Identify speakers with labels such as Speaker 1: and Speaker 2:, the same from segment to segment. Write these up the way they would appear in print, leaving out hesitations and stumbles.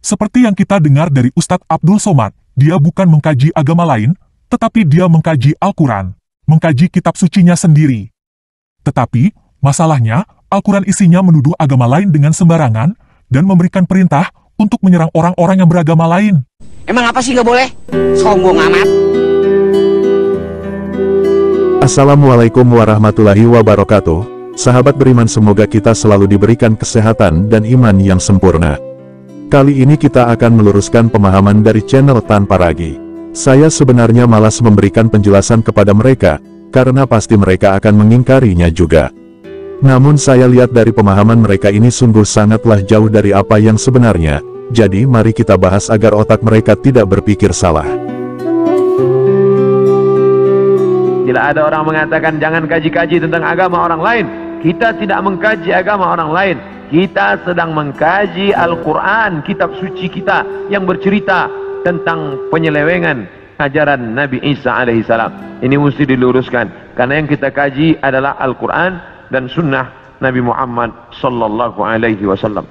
Speaker 1: Seperti yang kita dengar dari Ustadz Abdul Somad, dia bukan mengkaji agama lain, tetapi dia mengkaji Al-Quran, mengkaji kitab sucinya sendiri. Tetapi, masalahnya, Al-Quran isinya menuduh agama lain dengan sembarangan, dan memberikan perintah untuk menyerang orang-orang yang beragama lain.
Speaker 2: Emang apa sih nggak boleh? Sombong amat.
Speaker 3: Assalamualaikum warahmatullahi wabarakatuh. Sahabat beriman, semoga kita selalu diberikan kesehatan dan iman yang sempurna. Kali ini kita akan meluruskan pemahaman dari channel Tanpa Ragi. Saya sebenarnya malas memberikan penjelasan kepada mereka, karena pasti mereka akan mengingkarinya juga. Namun saya lihat dari pemahaman mereka ini sungguh sangatlah jauh dari apa yang sebenarnya, jadi mari kita bahas agar otak mereka tidak berpikir salah.
Speaker 4: Bila ada orang mengatakan jangan kaji-kaji tentang agama orang lain, kita tidak mengkaji agama orang lain. Kita sedang mengkaji Al-Quran, kitab suci kita yang bercerita tentang penyelewengan ajaran Nabi Isa alaihissalam. Ini mesti diluruskan, karena yang kita kaji adalah Al-Quran dan sunnah Nabi Muhammad sallallahu alaihi wasallam.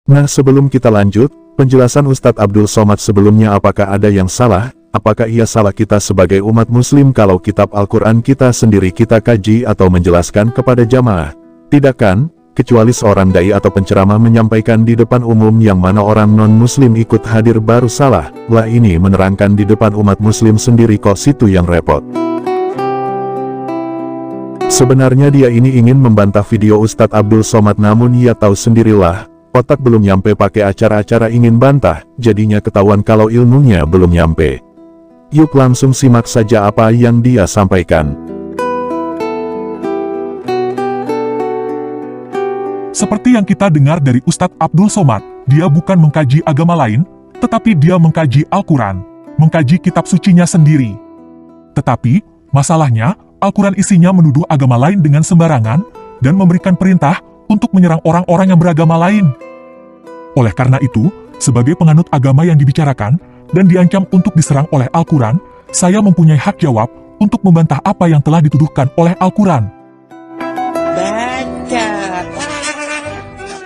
Speaker 3: Nah, sebelum kita lanjut, penjelasan Ustadz Abdul Somad sebelumnya, apakah ada yang salah? Apakah ia salah kita sebagai umat muslim kalau kitab Al-Quran kita sendiri kita kaji atau menjelaskan kepada jamaah? Tidak kan? Kecuali seorang dai atau penceramah menyampaikan di depan umum yang mana orang non-muslim ikut hadir baru salah. Lah ini menerangkan di depan umat muslim sendiri kok, situ yang repot. Sebenarnya dia ini ingin membantah video Ustadz Abdul Somad, namun ia tahu sendirilah, otak belum nyampe, pakai acara-acara ingin bantah, jadinya ketahuan kalau ilmunya belum nyampe. Yuk langsung simak saja apa yang dia sampaikan.
Speaker 1: Seperti yang kita dengar dari Ustadz Abdul Somad, dia bukan mengkaji agama lain, tetapi dia mengkaji Al-Quran, mengkaji kitab sucinya sendiri. Tetapi, masalahnya, Al-Quran isinya menuduh agama lain dengan sembarangan, dan memberikan perintah untuk menyerang orang-orang yang beragama lain. Oleh karena itu, sebagai penganut agama yang dibicarakan, dan diancam untuk diserang oleh Al-Quran, saya mempunyai hak jawab untuk membantah apa yang telah dituduhkan oleh Al-Quran.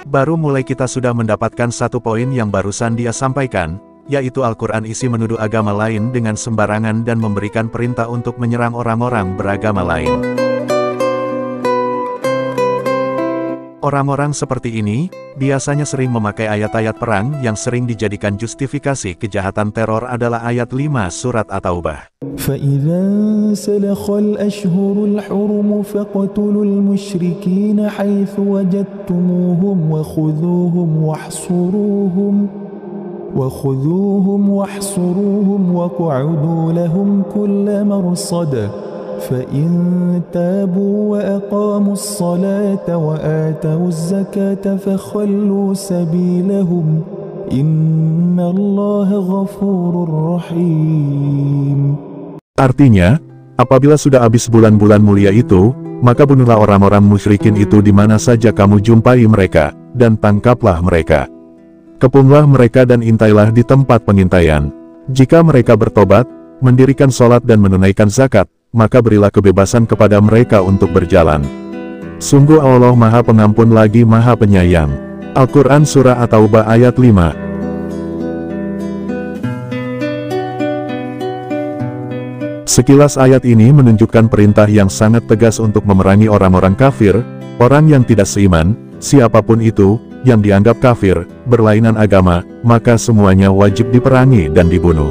Speaker 3: Baru mulai kita sudah mendapatkan satu poin yang barusan dia sampaikan, yaitu Al-Quran isi menuduh agama lain dengan sembarangan dan memberikan perintah untuk menyerang orang-orang beragama lain. Orang-orang seperti ini, biasanya sering memakai ayat-ayat perang yang sering dijadikan justifikasi kejahatan teror adalah ayat 5 surat At-Taubah.
Speaker 5: فَإِذَا سَلَخَ الْأَشْهُرُ الْحُرُمُ فَاقْتُلُوا الْمُشْرِكِينَ حَيْثُ وَجَدتُّمُوهُمْ وَخُذُوهُمْ وَاحْصُرُوهُمْ وَاقْعُدُوا لَهُمْ كُلَّ مَرْصَدٍ فَإِن تَابُوا وَأَقَامُوا الصَّلَاةَ وَآتَوُا الزَّكَاةَ فَخَلُّوا سَبِيلَهُمْ إِنَّ اللَّهَ غَفُورٌ رَحِيمٌ.
Speaker 3: Artinya, apabila sudah habis bulan-bulan mulia itu, maka bunuhlah orang-orang musyrikin itu di mana saja kamu jumpai mereka, dan tangkaplah mereka. Kepunglah mereka dan intailah di tempat pengintaian. Jika mereka bertobat, mendirikan sholat dan menunaikan zakat, maka berilah kebebasan kepada mereka untuk berjalan. Sungguh Allah Maha Pengampun lagi Maha Penyayang. Al-Quran Surah At-Taubah ayat 5. Sekilas ayat ini menunjukkan perintah yang sangat tegas untuk memerangi orang-orang kafir, orang yang tidak seiman, siapapun itu, yang dianggap kafir, berlainan agama, maka semuanya wajib diperangi dan dibunuh.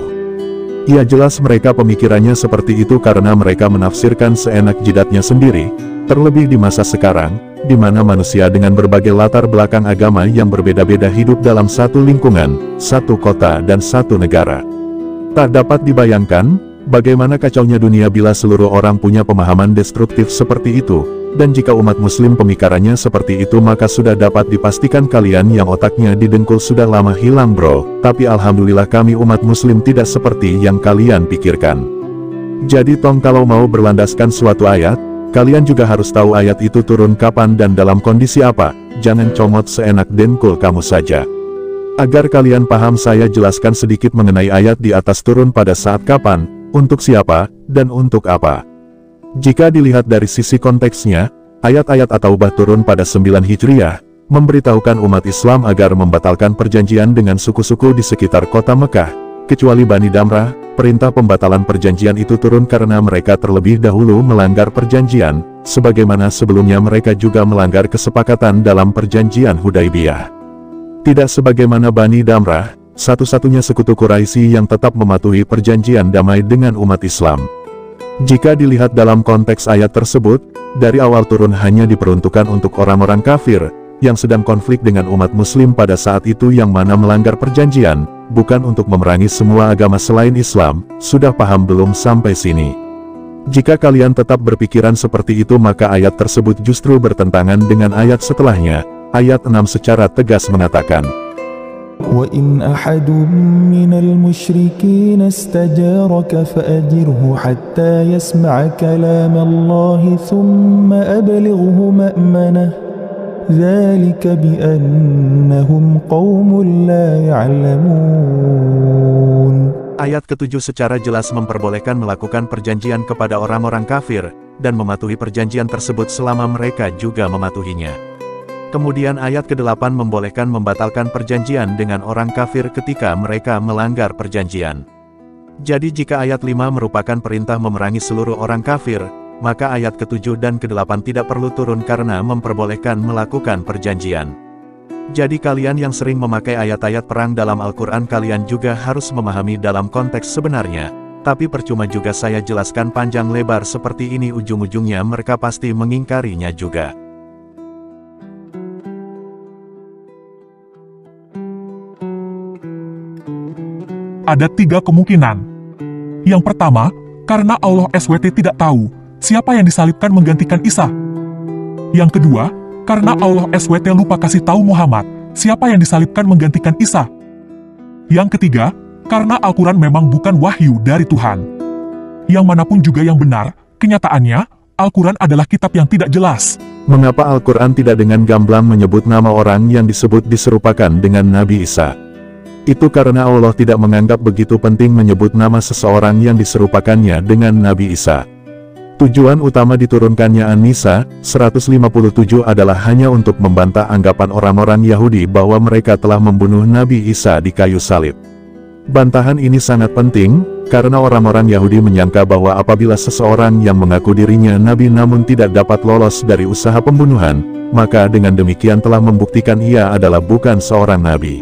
Speaker 3: Ya jelas mereka pemikirannya seperti itu karena mereka menafsirkan seenak jidatnya sendiri, terlebih di masa sekarang, di mana manusia dengan berbagai latar belakang agama yang berbeda-beda hidup dalam satu lingkungan, satu kota dan satu negara. Tak dapat dibayangkan, bagaimana kacaunya dunia bila seluruh orang punya pemahaman destruktif seperti itu, dan jika umat muslim pemikirannya seperti itu maka sudah dapat dipastikan kalian yang otaknya didengkul sudah lama hilang bro. Tapi alhamdulillah kami umat muslim tidak seperti yang kalian pikirkan. Jadi tong kalau mau berlandaskan suatu ayat, kalian juga harus tahu ayat itu turun kapan dan dalam kondisi apa, jangan comot seenak dengkul kamu saja. Agar kalian paham saya jelaskan sedikit mengenai ayat di atas turun pada saat kapan, untuk siapa, dan untuk apa. Jika dilihat dari sisi konteksnya, ayat-ayat At-Taubah turun pada 9 Hijriah, memberitahukan umat Islam agar membatalkan perjanjian dengan suku-suku di sekitar kota Mekah, kecuali Bani Damrah. Perintah pembatalan perjanjian itu turun karena mereka terlebih dahulu melanggar perjanjian, sebagaimana sebelumnya mereka juga melanggar kesepakatan dalam perjanjian Hudaibiyah. Tidak sebagaimana Bani Damrah, satu-satunya sekutu Quraisy yang tetap mematuhi perjanjian damai dengan umat Islam. Jika dilihat dalam konteks ayat tersebut, dari awal turun hanya diperuntukkan untuk orang-orang kafir, yang sedang konflik dengan umat muslim pada saat itu yang mana melanggar perjanjian, bukan untuk memerangi semua agama selain Islam. Sudah paham belum sampai sini? Jika kalian tetap berpikiran seperti itu maka ayat tersebut justru bertentangan dengan ayat setelahnya. Ayat 6 secara tegas mengatakan,
Speaker 5: وَإِنْ أَحَدٌ مِّنَ الْمُشْرِكِينَ اسْتَجَارَكَ فَأَجِرْهُ حَتَّى يَسْمَعَ كَلَامَ اللَّهِ ثُمَّ أَبْلِغْهُ مَأْمَنَهُ ذَلِكَ بِأَنَّهُمْ قَوْمٌ لَّا يَعْلَمُونَ.
Speaker 3: Ayat ke-7 secara jelas memperbolehkan melakukan perjanjian kepada orang-orang kafir, dan mematuhi perjanjian tersebut selama mereka juga mematuhinya. Kemudian ayat ke-8 membolehkan membatalkan perjanjian dengan orang kafir ketika mereka melanggar perjanjian. Jadi jika ayat 5 merupakan perintah memerangi seluruh orang kafir, maka ayat ke-7 dan ke-8 tidak perlu turun karena memperbolehkan melakukan perjanjian. Jadi kalian yang sering memakai ayat-ayat perang dalam Al-Quran kalian juga harus memahami dalam konteks sebenarnya. Tapi percuma juga saya jelaskan panjang lebar seperti ini, ujung-ujungnya mereka pasti mengingkarinya juga.
Speaker 1: Ada 3 kemungkinan. Yang pertama, karena Allah SWT tidak tahu siapa yang disalibkan menggantikan Isa. Yang kedua, karena Allah SWT lupa kasih tahu Muhammad siapa yang disalibkan menggantikan Isa. Yang ketiga, karena Al-Quran memang bukan wahyu dari Tuhan. Yang manapun juga yang benar, kenyataannya, Al-Quran adalah kitab yang tidak jelas.
Speaker 3: Mengapa Al-Quran tidak dengan gamblang menyebut nama orang yang disebut diserupakan dengan Nabi Isa? Itu karena Allah tidak menganggap begitu penting menyebut nama seseorang yang diserupakannya dengan Nabi Isa. Tujuan utama diturunkannya An-Nisa 157 adalah hanya untuk membantah anggapan orang-orang Yahudi bahwa mereka telah membunuh Nabi Isa di kayu salib. Bantahan ini sangat penting, karena orang-orang Yahudi menyangka bahwa apabila seseorang yang mengaku dirinya Nabi namun tidak dapat lolos dari usaha pembunuhan, maka dengan demikian telah membuktikan ia adalah bukan seorang Nabi.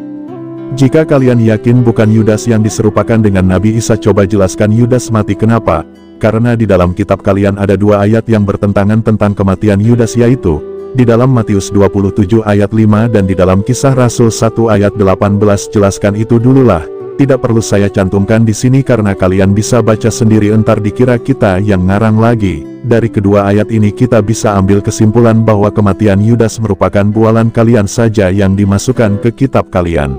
Speaker 3: Jika kalian yakin bukan Yudas yang diserupakan dengan Nabi Isa, coba jelaskan Yudas mati kenapa? Karena di dalam kitab kalian ada 2 ayat yang bertentangan tentang kematian Yudas, yaitu di dalam Matius 27 ayat 5 dan di dalam Kisah Rasul 1 ayat 18. Jelaskan itu dululah. Tidak perlu saya cantumkan di sini karena kalian bisa baca sendiri, entar dikira kita yang ngarang lagi. Dari kedua ayat ini kita bisa ambil kesimpulan bahwa kematian Yudas merupakan bualan kalian saja yang dimasukkan ke kitab kalian.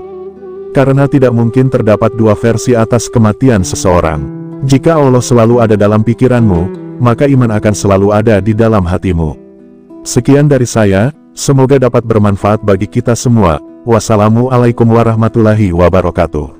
Speaker 3: Karena tidak mungkin terdapat 2 versi atas kematian seseorang. Jika Allah selalu ada dalam pikiranmu, maka iman akan selalu ada di dalam hatimu. Sekian dari saya, semoga dapat bermanfaat bagi kita semua. Wassalamualaikum warahmatullahi wabarakatuh.